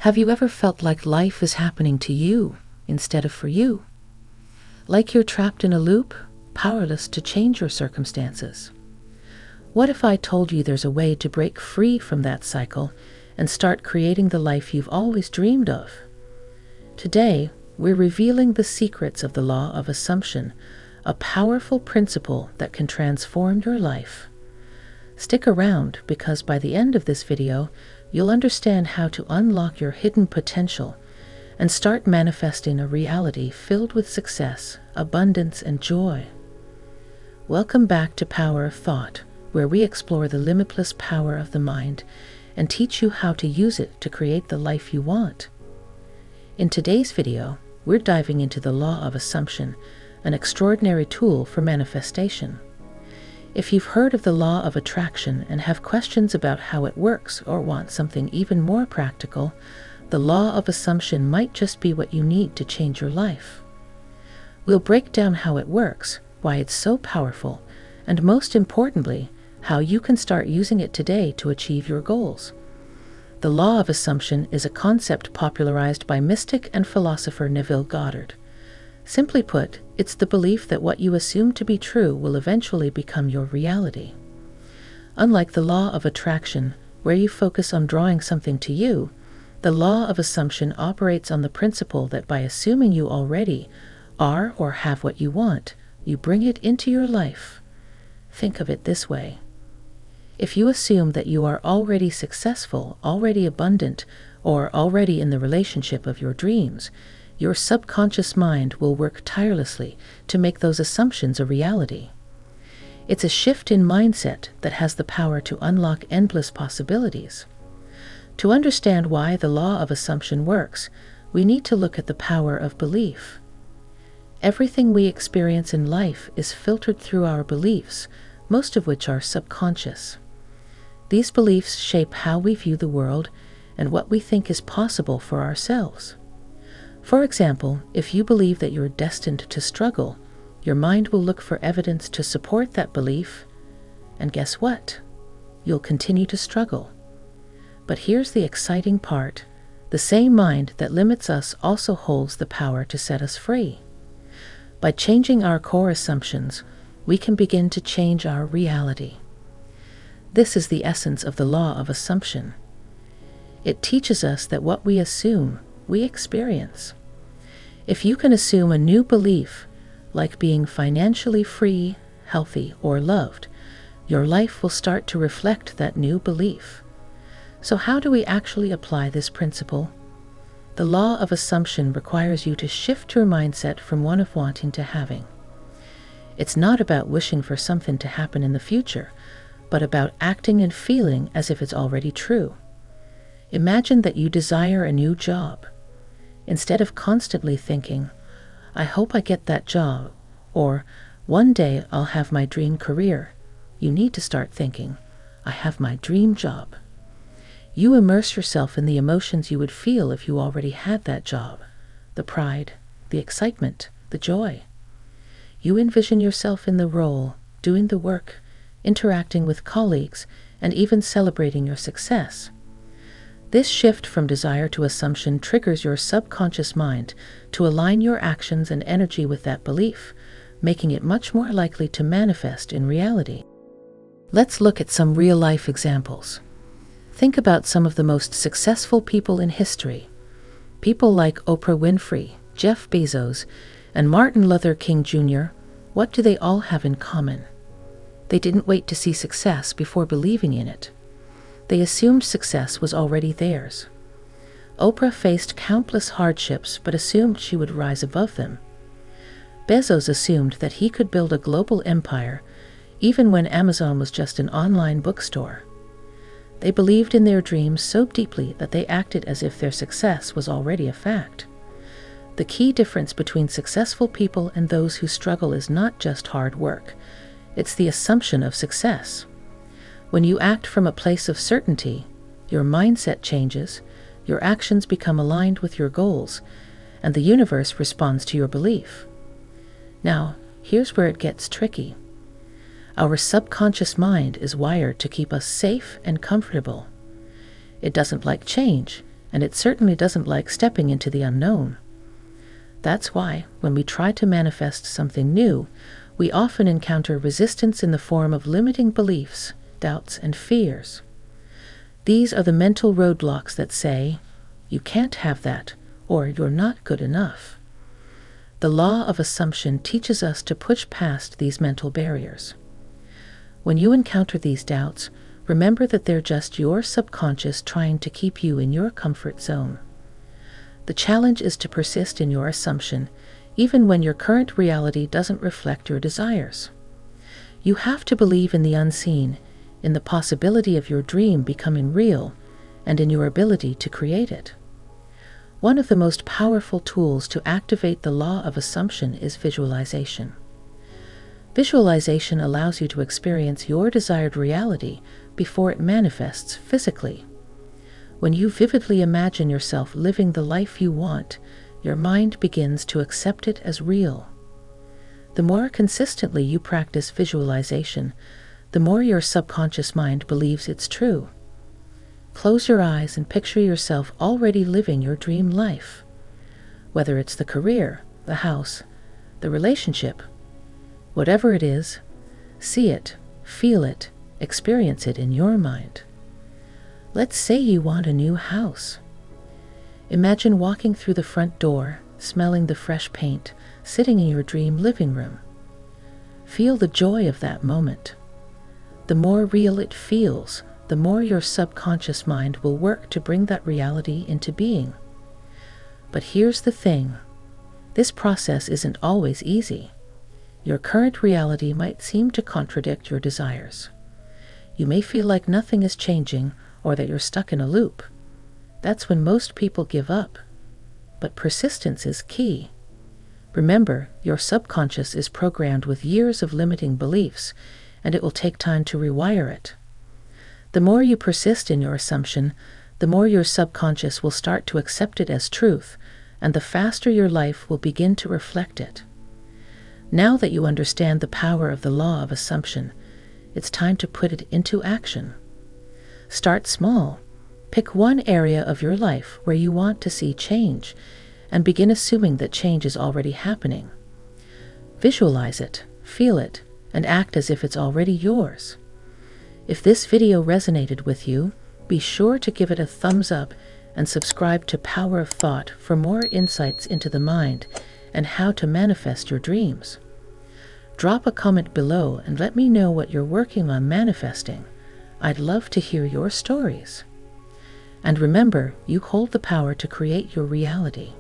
Have you ever felt like life is happening to you instead of for you? Like you're trapped in a loop, powerless to change your circumstances? What if I told you there's a way to break free from that cycle and start creating the life you've always dreamed of? Today, we're revealing the secrets of the law of assumption, a powerful principle that can transform your life. Stick around because by the end of this video, you'll understand how to unlock your hidden potential and start manifesting a reality filled with success, abundance, and joy. Welcome back to Power of Thought, where we explore the limitless power of the mind and teach you how to use it to create the life you want. In today's video, we're diving into the law of assumption, an extraordinary tool for manifestation. If you've heard of the law of attraction and have questions about how it works or want something even more practical, the law of assumption might just be what you need to change your life. We'll break down how it works, why it's so powerful, and most importantly, how you can start using it today to achieve your goals. The law of assumption is a concept popularized by mystic and philosopher Neville Goddard. Simply put, it's the belief that what you assume to be true will eventually become your reality. Unlike the law of attraction, where you focus on drawing something to you, the law of assumption operates on the principle that by assuming you already are or have what you want, you bring it into your life. Think of it this way. If you assume that you are already successful, already abundant, or already in the relationship of your dreams, your subconscious mind will work tirelessly to make those assumptions a reality. It's a shift in mindset that has the power to unlock endless possibilities. To understand why the law of assumption works, we need to look at the power of belief. Everything we experience in life is filtered through our beliefs, most of which are subconscious. These beliefs shape how we view the world and what we think is possible for ourselves. For example, if you believe that you're destined to struggle, your mind will look for evidence to support that belief, and guess what? You'll continue to struggle. But here's the exciting part. The same mind that limits us also holds the power to set us free. By changing our core assumptions, we can begin to change our reality. This is the essence of the law of assumption. It teaches us that what we assume, we experience. If you can assume a new belief, like being financially free, healthy, or loved, your life will start to reflect that new belief. So how do we actually apply this principle? The law of assumption requires you to shift your mindset from one of wanting to having. It's not about wishing for something to happen in the future, but about acting and feeling as if it's already true. Imagine that you desire a new job. Instead of constantly thinking, I hope I get that job, or one day I'll have my dream career, you need to start thinking, I have my dream job. You immerse yourself in the emotions you would feel if you already had that job, the pride, the excitement, the joy. You envision yourself in the role, doing the work, interacting with colleagues, and even celebrating your success. This shift from desire to assumption triggers your subconscious mind to align your actions and energy with that belief, making it much more likely to manifest in reality. Let's look at some real-life examples. Think about some of the most successful people in history. People like Oprah Winfrey, Jeff Bezos, and Martin Luther King Jr. What do they all have in common? They didn't wait to see success before believing in it. They assumed success was already theirs. Oprah faced countless hardships but assumed she would rise above them. Bezos assumed that he could build a global empire, even when Amazon was just an online bookstore. They believed in their dreams so deeply that they acted as if their success was already a fact. The key difference between successful people and those who struggle is not just hard work. It's the assumption of success. When you act from a place of certainty, your mindset changes, your actions become aligned with your goals, and the universe responds to your belief. Now, here's where it gets tricky. Our subconscious mind is wired to keep us safe and comfortable. It doesn't like change, and it certainly doesn't like stepping into the unknown. That's why, when we try to manifest something new, we often encounter resistance in the form of limiting beliefs, doubts, and fears. These are the mental roadblocks that say, "You can't have that," or "You're not good enough." The law of assumption teaches us to push past these mental barriers. When you encounter these doubts, remember that they're just your subconscious trying to keep you in your comfort zone. The challenge is to persist in your assumption, even when your current reality doesn't reflect your desires. You have to believe in the unseen, in the possibility of your dream becoming real, and in your ability to create it. One of the most powerful tools to activate the law of assumption is visualization. Visualization allows you to experience your desired reality before it manifests physically. When you vividly imagine yourself living the life you want, your mind begins to accept it as real. The more consistently you practice visualization, the more your subconscious mind believes it's true. Close your eyes and picture yourself already living your dream life. Whether it's the career, the house, the relationship, whatever it is, see it, feel it, experience it in your mind. Let's say you want a new house. Imagine walking through the front door, smelling the fresh paint, sitting in your dream living room. Feel the joy of that moment. The more real it feels, the more your subconscious mind will work to bring that reality into being. But here's the thing. This process isn't always easy. Your current reality might seem to contradict your desires. You may feel like nothing is changing or that you're stuck in a loop. That's when most people give up. But persistence is key. Remember, your subconscious is programmed with years of limiting beliefs, and it will take time to rewire it. The more you persist in your assumption, the more your subconscious will start to accept it as truth, and the faster your life will begin to reflect it. Now that you understand the power of the law of assumption, it's time to put it into action. Start small. Pick one area of your life where you want to see change, and begin assuming that change is already happening. Visualize it, feel it, and act as if it's already yours. If this video resonated with you, be sure to give it a thumbs up and subscribe to Power of Thought for more insights into the mind and how to manifest your dreams. Drop a comment below and let me know what you're working on manifesting. I'd love to hear your stories. And remember, you hold the power to create your reality.